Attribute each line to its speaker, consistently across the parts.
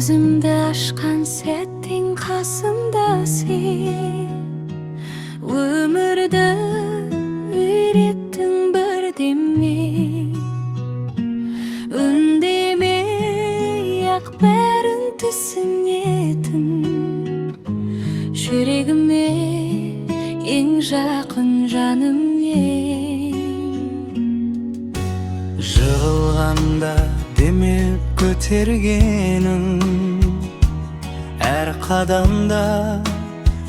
Speaker 1: Көзімді ашқан сәттен қасымда сен, өмірді үйреттің бірдеме, үндемей-ақ бәрін түсінетін, жүрегіме ең жақын жаным ең.
Speaker 2: Жығылғанда демеп көтергенің, әр қадамда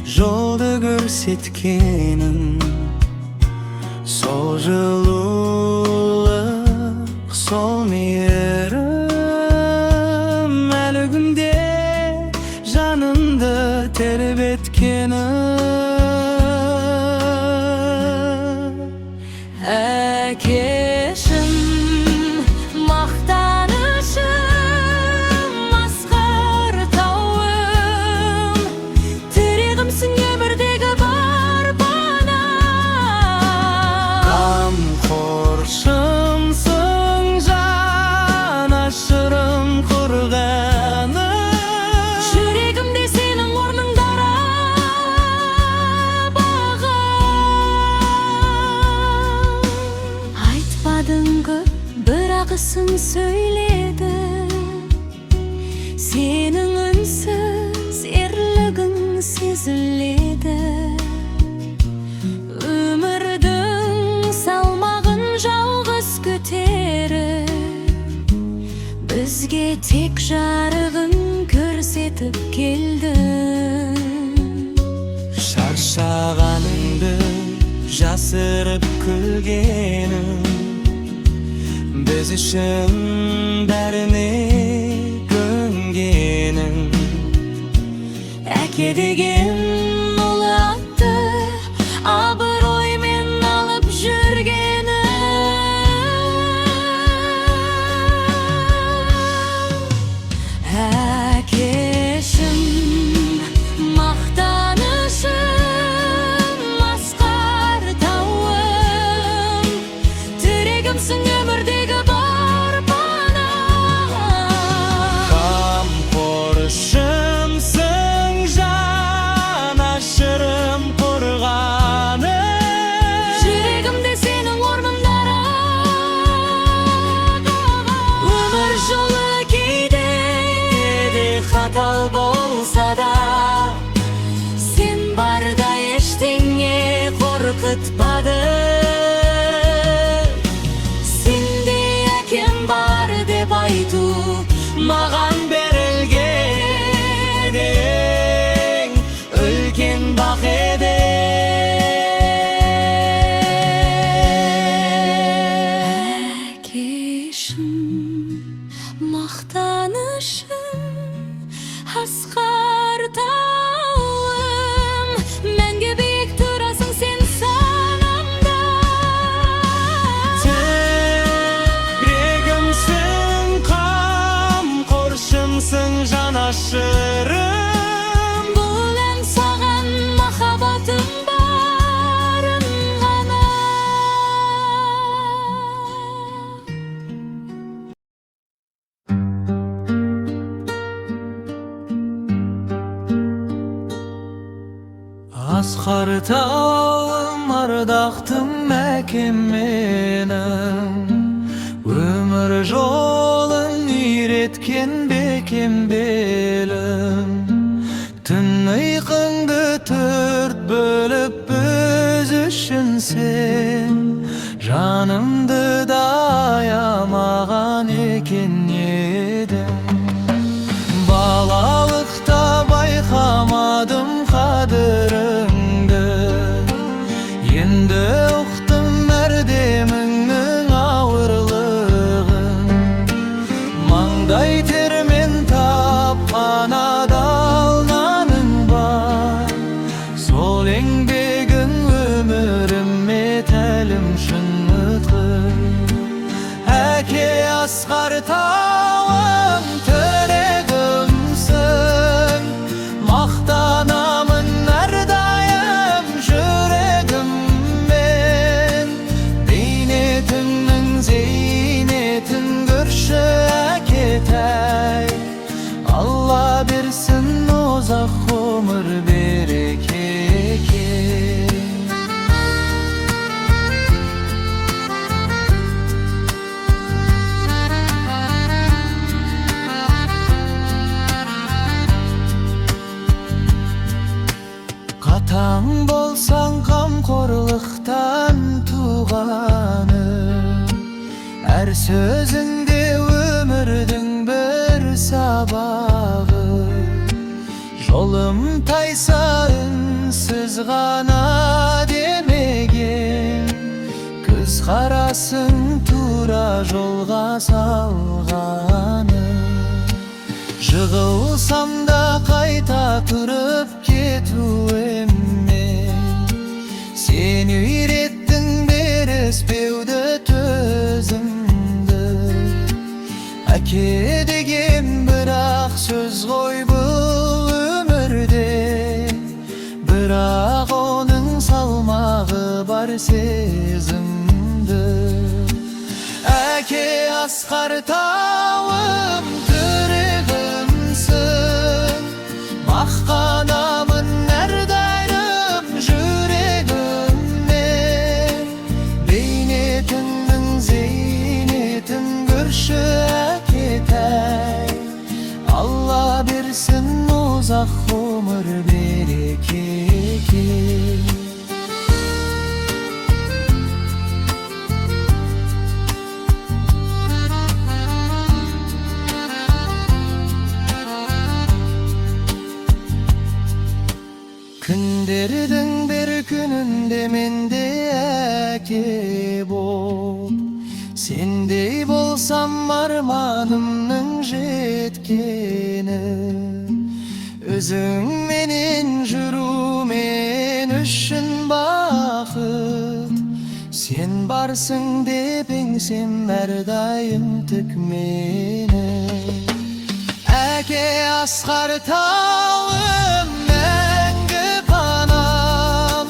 Speaker 2: жолды көрсеткенің, сол жылулық, сол мейірім әлі күнде жанымды тербеткені.
Speaker 1: Әкешім, мақтанышым, асқар тауым, тірегімсің өмірдегі бар панам.
Speaker 2: Қамқоршымсың, жанашырым, қорғаным,
Speaker 1: жүрегімде сенің орның дара бағым. Айтпадың көп, бірақ ісің сөйледі, сенің үнсіз ерлігің сезіледі. Өмірдің салмағын жалғыз көтеріп, бізге тек жарығын көрсетіп келдің.
Speaker 2: шаршағаныңды жасырып күлгенің, біз үшін бәріне көнгенің.
Speaker 1: Әке деген ұлы атты абыроймен алып жүргенің. Әкешім, мақтанышым, асқар тауым, тірегімсің өмірдегі бар панам.
Speaker 2: Қамқоршымсың, жанашырым, қорғаным,
Speaker 1: жүрегімде сенің орның дара. Өмір жолы кейде қатал болса да, сен барда ештеңе қорқытпады. Сенде әкем бар деп айту маған берілген ең үлкен бақ еді. Әкешім, мақтанышым, асқар тауым, мәңгі биік тұрасың сен санамда.
Speaker 2: Тірегімсің, қамқоршымсың, жанашырым,
Speaker 1: Бұл ән саған махаббатым барын ғана.
Speaker 2: асқар тауым, ардақтым әкем менің, өмір жолын үйреткен бекем белім. Түн ұйқыңды төрт бөліп біз үшін сен, жанымды да аямаған екен едің. Балалықта байқамадым қадіріңді, енді ұқтым әрдеміңнің ауырлығын. Маңдай термен тапқан адал наның бар, сол еңбегің өміріме тәлім шын ұтқыр. Әке, асқар tabanım. Her sözünde ömürdün bir sabahı. Yolum taysa ünsüz gana demegin. Kız karasın tura jolga salgаны. Jığılsam da kayta turup ketuemme. Sen üyrettin berespevde tözümdü. Ake degen bırak söz koy bu ömürde. Bırak onun salmağı var sezimdi. Ake askar tağım türügümsün. Mahkanamın neredeyim yüreğimde. Beynetinin zeynetin görüşü eketey. Allah birsin uzak ömür bereketi. Günlerдің bir gününde mende eke bol. Sendey bolsam armanımның jetkeni. Özüң менен жүрүмен үшін бақыт. Sen барсың деп еңсем әрдайым тік мені. Әке асқар тауым мәңгі панам.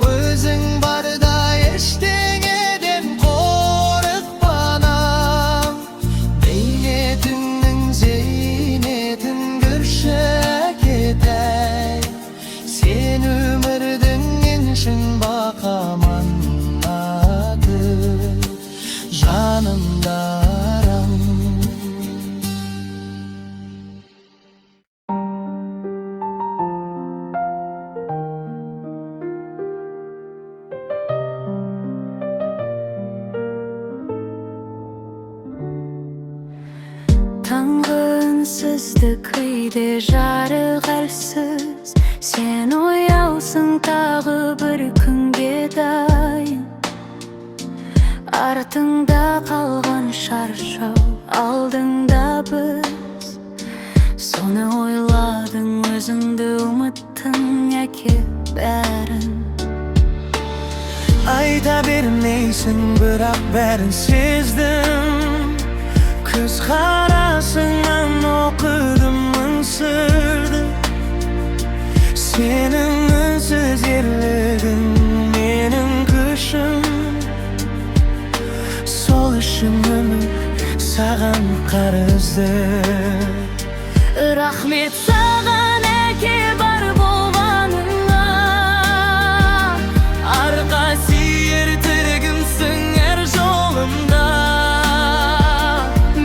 Speaker 2: Өзің барда ештеңеден қорықпанам. Бейнетіңнің зейнетін көрші әкетей. Sen өмірдің еншін бақаман аты жанымдарам.
Speaker 1: Tangınsızlık kıydı jarık elsiz. Sen uyausың tағы bir күнге дайын. Артыңда қалған шаршау, алдыңда біз. Соны ойладың, өзіңді ұмыттың, әке бәрін.
Speaker 2: Ayta bermeysin bırak bәрін сездім. Көз қарасыңнан оқыдым мың сырды. Senin ünsüz ерлігің менің күшім. Сол үшін өмір саған қарызды.
Speaker 1: Рахмет саған әке бар болғаныңа.
Speaker 2: Арқа сүйер тірегімсің әр жолымда.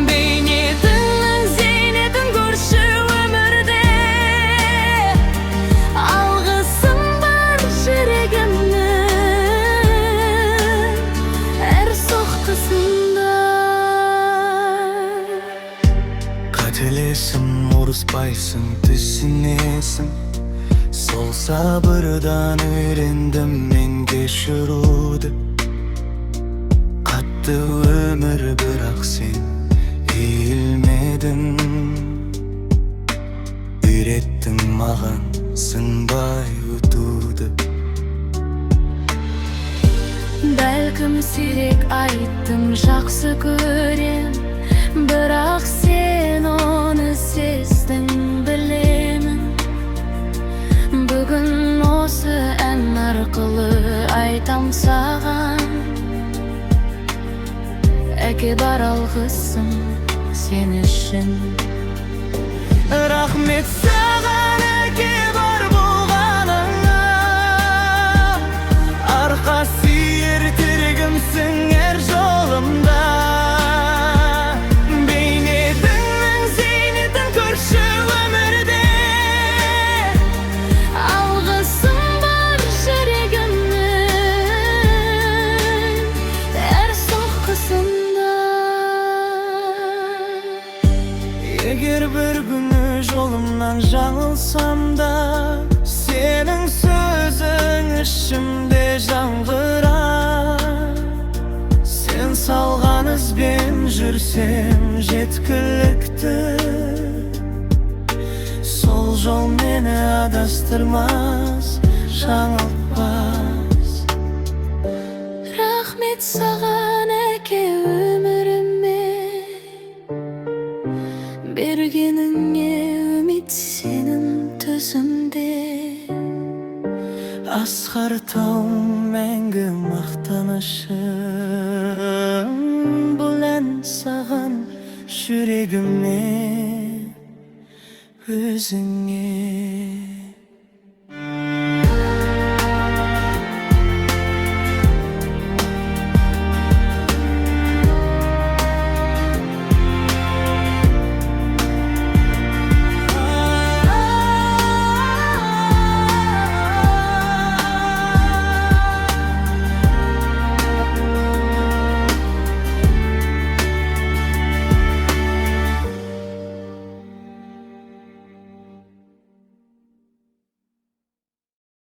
Speaker 1: Бейнетіңнің зейнетін көрші өмірде. Алғысым бар жүрегімнің әр соққысында.
Speaker 2: Қателесім ұрыспайсың, түсінесің. Сол сабырдан үйрендім мен кешіруді. Қатты өмір бірақ сен иілмедің. Үйреттің маған сынбай өтуді.
Speaker 1: Бәлкім сирек айттым, жақсы көрем. Бірақ сен оны сездің, білемін. Бүгін осы ән арқылы айтам саған. Әке бар алғысым сен үшін.
Speaker 2: Рахмет саған әке бар болғаныңа. Арқа сүйер тірегімсің әр жолымда. Бейнетіңнің зейнетін көрші өмірде.
Speaker 1: Алғысым бар жүрегімнің
Speaker 2: Жаңылсam da senin sözün içimde жаңғырар. Sen salğanız ben жүrsем жеткілікті. Sol jol meni adastırmaz, жаңылтпас.
Speaker 1: Рахмет саған әке өміріме, бергеніңе үміт сенің төсімде.
Speaker 2: Asqar taum мәңгі мақтанышым, Бүлән саған жүрегіме, өзіңе.